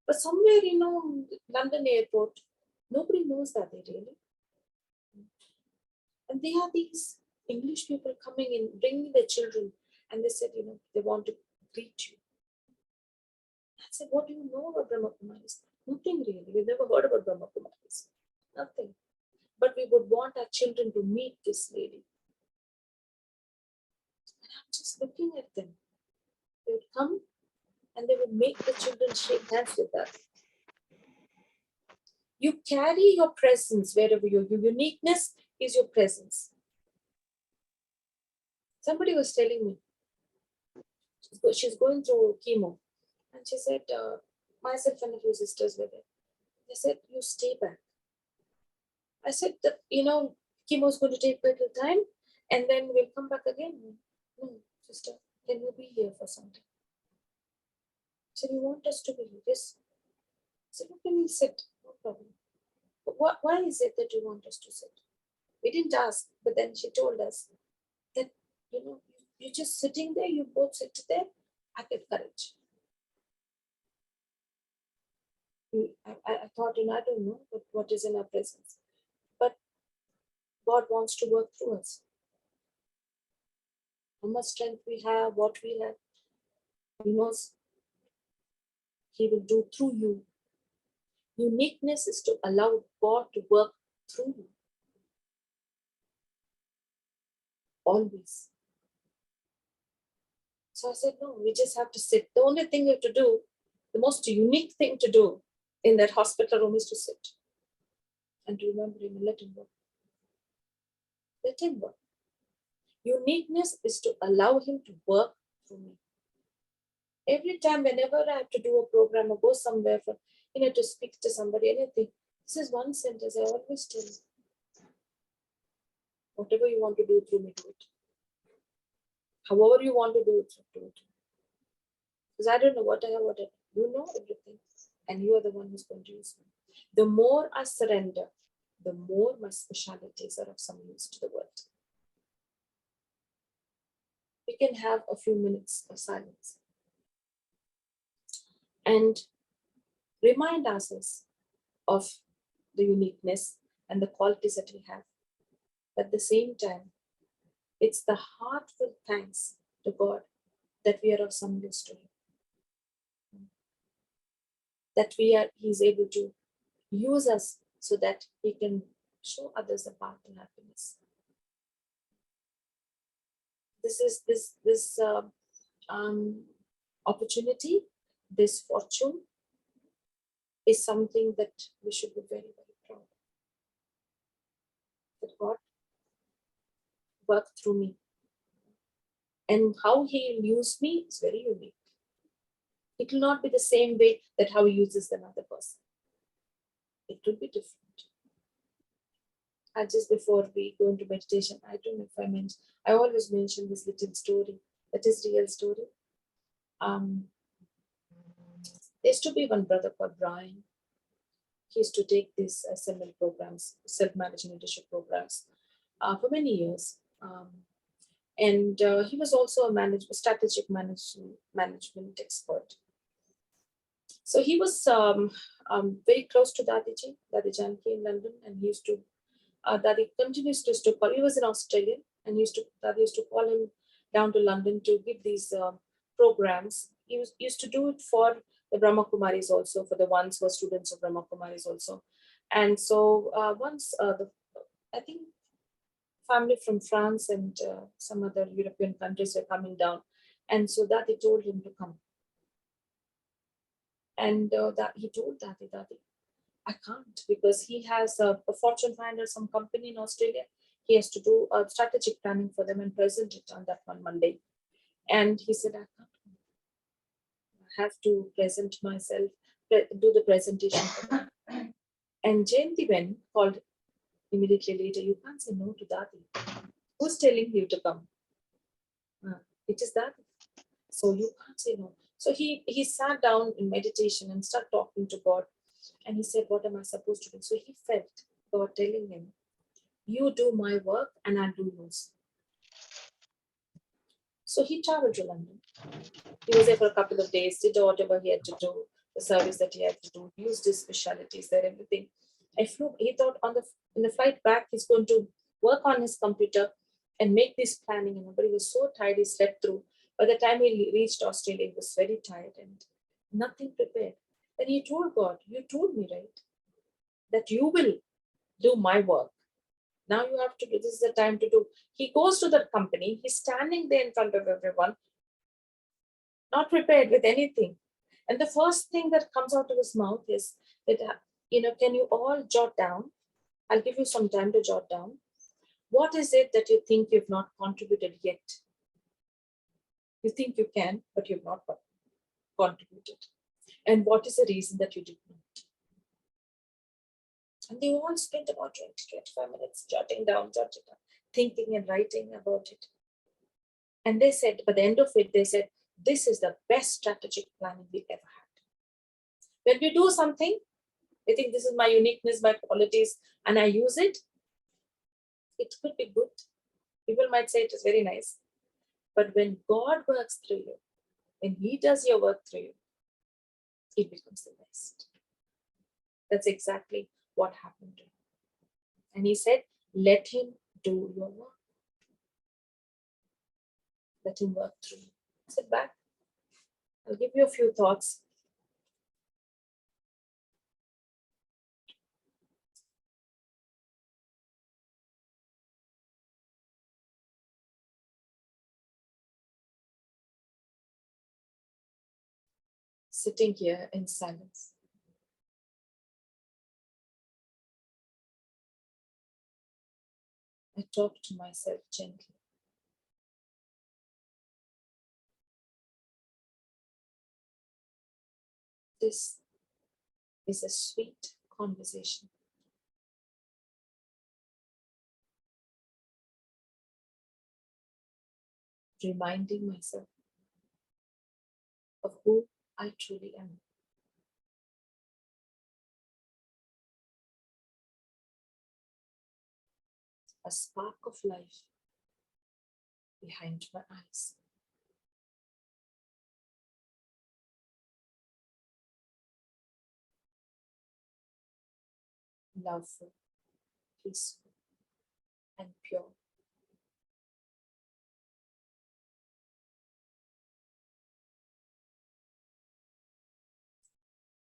But somewhere, London airport, nobody knows that they really. And they are these English people coming in, bringing their children, and they said, they want to greet you. I said, what do you know about Brahma Kumaris? Nothing really. We've never heard about Brahma Kumaris. Nothing. But we would want our children to meet this lady. And I'm just looking at them. They would come and they would make the children shake hands with us. You carry your presence wherever you are. Your uniqueness is your presence. Somebody was telling me, she's going through chemo. And she said, myself and a few sisters were there. They said, you stay back. I said, chemo is going to take a little time and then we'll come back again. No, sister, can you be here for some time? She said, you want us to be here? Yes. I said, okay, we'll sit. No problem. But why is it that you want us to sit? We didn't ask, but then she told us that, you're just sitting there, you both sit there, I get courage. I thought, I don't know what is in our presence. But God wants to work through us. How much strength we have, what we have, He knows He will do through you. Uniqueness is to allow God to work through you. Always. So I said, no, we just have to sit. The only thing we have to do, the most unique thing to do in that hospital room is to sit and to remember Him and let Him work. Let Him work. Uniqueness is to allow Him to work through me. Every time, whenever I have to do a program or go somewhere for, to speak to somebody, anything, this is one sentence I always tell you. Whatever you want to do through me, do it. However you want to do it, do it. Because I don't know what I have, you know everything. And you are the one who's going to use me. The more I surrender, the more my specialities are of some use to the world. We can have a few minutes of silence and remind ourselves of the uniqueness and the qualities that we have. But at the same time, it's the heartfelt thanks to God that we are of some use to Him. That He's able to use us so that He can show others the path to happiness. This opportunity, this fortune is something that we should be very, very proud of. That God worked through me. And how He will use me is very unique. It will not be the same way that how He uses another person. It will be different. And just before we go into meditation, I don't know if I mentioned, I always mention this little story. That is real story. There used to be one brother called Brian. He used to take these SML programs, self-managing leadership programs, for many years. And he was also a strategic management expert. So he was very close to Dadi Janki in London, and he used to, Dadi continues to call. He was in Australia, and Dadi used to call him down to London to give these programs. He used to do it for the Brahma Kumaris also, for the ones who are students of Brahma Kumaris also. And so once I think family from France and some other European countries were coming down, and so Dadi told him to come. And that he told Dadi, I can't, because he has a Fortune 500, some company in Australia. He has to do a strategic planning for them and present it on that one Monday. And he said, I can't. I have to present myself, do the presentation for them. And Jayanti Ben called immediately later, you can't say no to Dadi. Who's telling you to come? It is Dadi. So you can't say no. So he sat down in meditation and started talking to God. And he said, what am I supposed to do? So he felt God telling him, you do my work and I'll do yours. So he traveled to London. He was there for a couple of days, did whatever he had to do, the service that he had to do, used his specialities there, everything. He thought in the flight back, he's going to work on his computer and make this planning. But he was so tired, he slept through. By the time he reached Australia, he was very tired and nothing prepared. Then he told God, you told me, right, that you will do my work. Now you have to do, this is the time to do. He goes to that company, he's standing there in front of everyone, not prepared with anything. And the first thing that comes out of his mouth is that, can you all jot down? I'll give you some time to jot down. What is it that you think you've not contributed yet? You think you can, but you've not contributed. And what is the reason that you did not? And they all spent about 20, 25 minutes jotting down, thinking and writing about it. And they said, by the end of it, they said, this is the best strategic planning we ever had. When we do something, I think this is my uniqueness, my qualities, and I use it, it could be good. People might say it is very nice. But when God works through you, when He does your work through you, it becomes the best. That's exactly what happened to him. And He said, let Him do your work. Let Him work through you. Sit back. I'll give you a few thoughts. Sitting here in silence. I talk to myself gently. This is a sweet conversation. Reminding myself of who I truly am. A spark of life behind my eyes. Loveful, peaceful, and pure.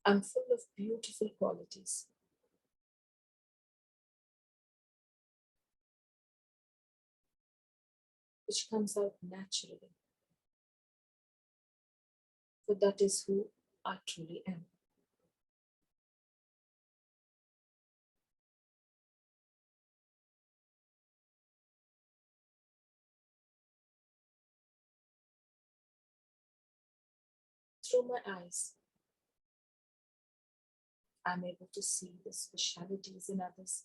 I'm full of beautiful qualities. Which comes out naturally. For that is who I truly am. Through my eyes, I'm able to see the specialities in others.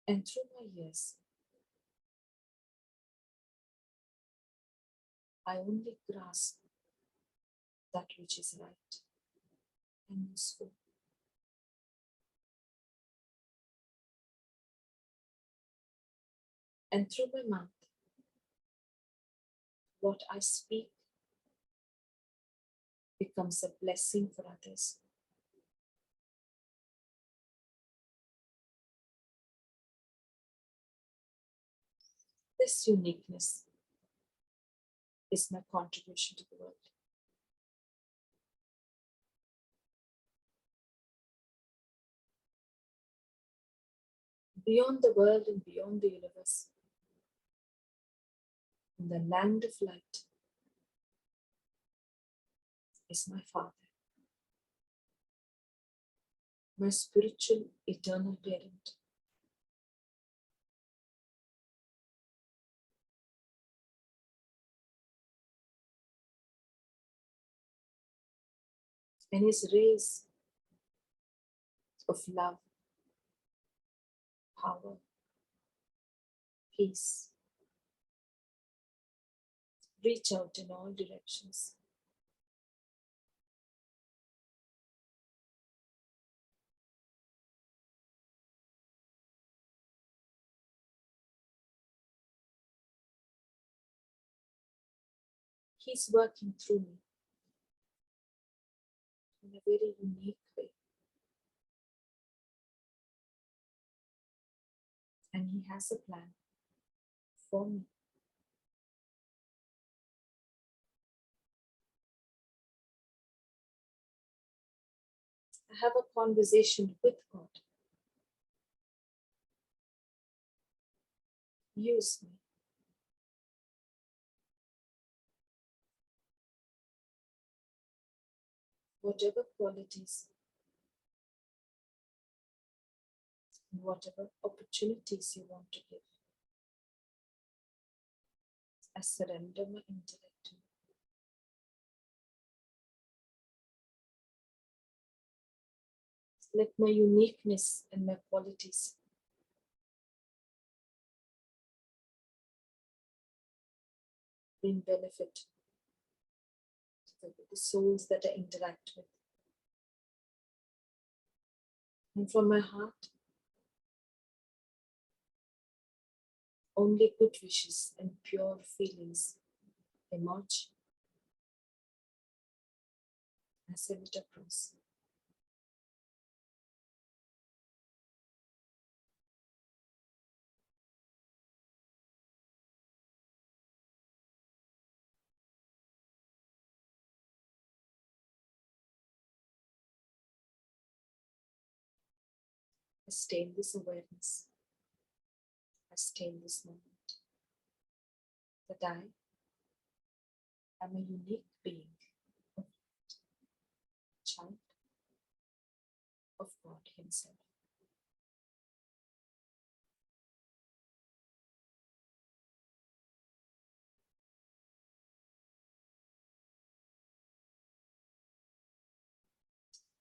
And through my ears, I only grasp that which is right and useful. And through my mouth, what I speak becomes a blessing for others. This uniqueness is my contribution to the world. Beyond the world and beyond the universe, in the land of light, is my Father, my spiritual eternal parent. And His rays of love, power, peace, reach out in all directions. He's working through me in a very unique way. And he has a plan for me. I have a conversation with God. Use me. Whatever qualities, whatever opportunities you want to give, I surrender my intellect to you. Let my uniqueness and my qualities bring benefit to the souls that I interact with. And from my heart, only good wishes and pure feelings emerge. I send it across. I stay in this awareness. I stay in this moment. That I am a unique being, a child of God Himself.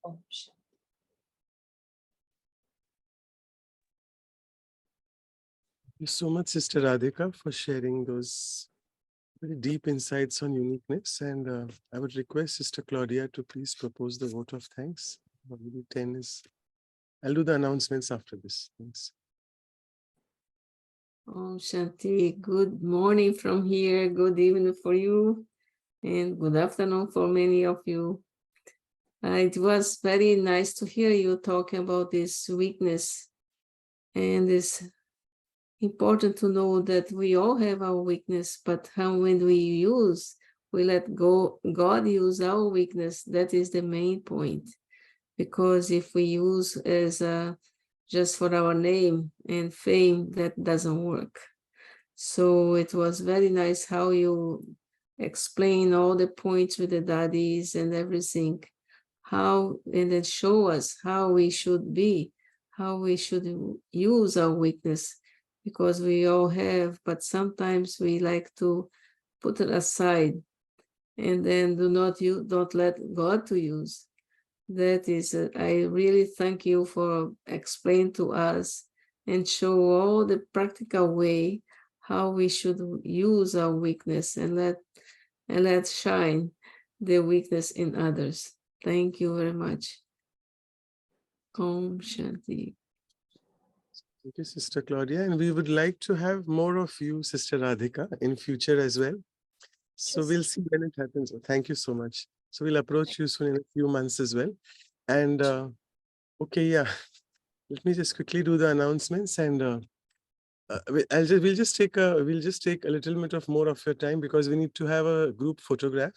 Om Shanti. Thank you so much, Sister Radhika, for sharing those very deep insights on uniqueness. And I would request Sister Claudia to please propose the vote of thanks. Maybe 10 is. I'll do the announcements after this. Thanks. Oh, Shanti, good morning from here. Good evening for you. And good afternoon for many of you. It was very nice to hear you talking about this weakness. And it's important to know that we all have our weakness, but how when we let God use our weakness, that is the main point. Because if we use as just for our name and fame, that doesn't work. So it was very nice how you explain all the points with the daddies and everything, and then show us how we should be, how we should use our weakness, because we all have, but sometimes we like to put it aside and then don't let God to use. That is, I really thank you for explaining to us and show all the practical way how we should use our weakness and let shine the weakness in others. Thank you very much. Om Shanti. Thank you, Sister Claudia. And we would like to have more of you, Sister Radhika, in future as well. So Yes. we'll see when it happens. Thank you so much. So we'll approach you soon in a few months as well. And okay, yeah. Let me just quickly do the announcements, and we'll just take a little bit of more of your time because we need to have a group photograph.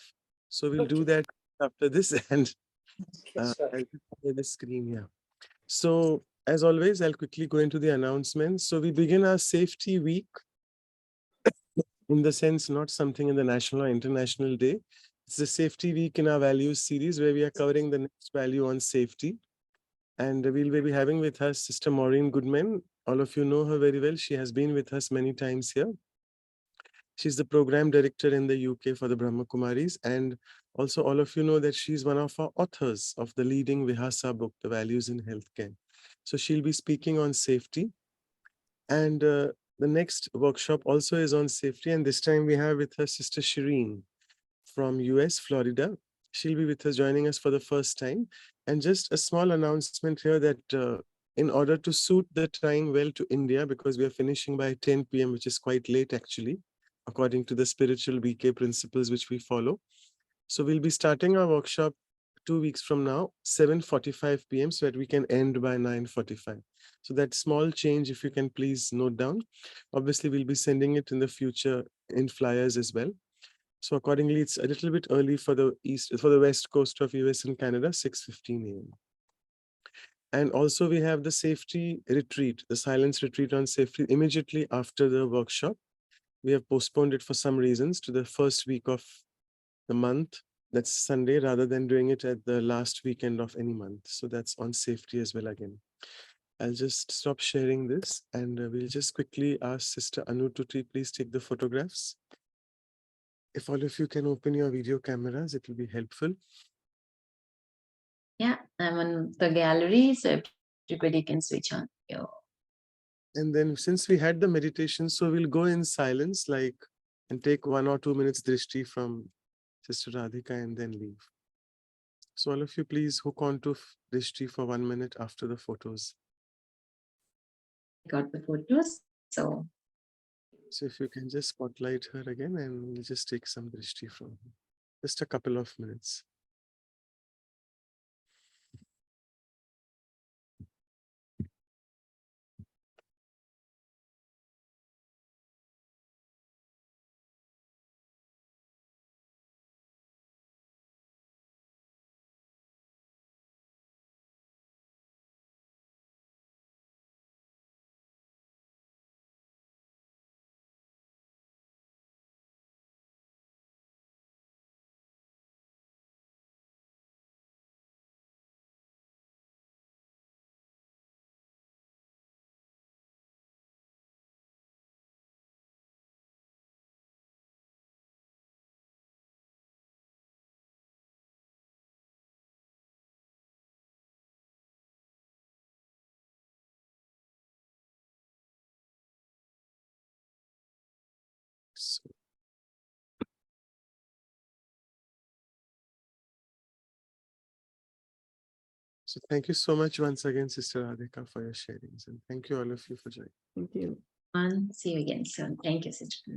So we'll do that after this, and Okay, sure. I'll just share the screen here. So as always, I'll quickly go into the announcements. So we begin our safety week, in the sense not something in the national or international day. It's the safety week in our values series where we are covering the next value on safety. And we'll be having with us Sister Maureen Goodman. All of you know her very well. She has been with us many times here. She's the program director in the UK for the Brahma Kumaris. And also all of you know that she's one of our authors of the leading Vihasa book, The Values in Healthcare. So she'll be speaking on safety. And the next workshop also is on safety, and this time we have with her Sister Shireen from US, Florida. She'll be with us, joining us for the first time. And just a small announcement here that in order to suit the time well to India, because we are finishing by 10 p.m., which is quite late actually, according to the spiritual BK principles which we follow. So we'll be starting our workshop 2 weeks from now, 7:45 p.m., so that we can end by 9:45. So that small change, if you can please note down. Obviously, we'll be sending it in the future in flyers as well. So accordingly, it's a little bit early for the west coast of US and Canada, 6:15 a.m. And also we have the safety retreat, the silence retreat on safety immediately after the workshop. We have postponed it for some reasons to the first week of the month. That's Sunday, rather than doing it at the last weekend of any month. So that's on safety as well again. I'll just stop sharing this, and we'll just quickly ask Sister Anu to please take the photographs. If all of you can open your video cameras, it will be helpful. Yeah, I'm on the gallery, so everybody can switch on your. And then since we had the meditation, so we'll go in silence, and take 1 or 2 minutes drishti from Sister Radhika and then leave. So all of you please hook on to drishti for 1 minute after the photos. Got the photos, so. So if you can just spotlight her again, and we'll just take some drishti from her. Just a couple of minutes. So thank you so much once again, Sister Radhika, for your sharings. And thank you all of you for joining. Thank you. See you again soon. Thank you, Sister.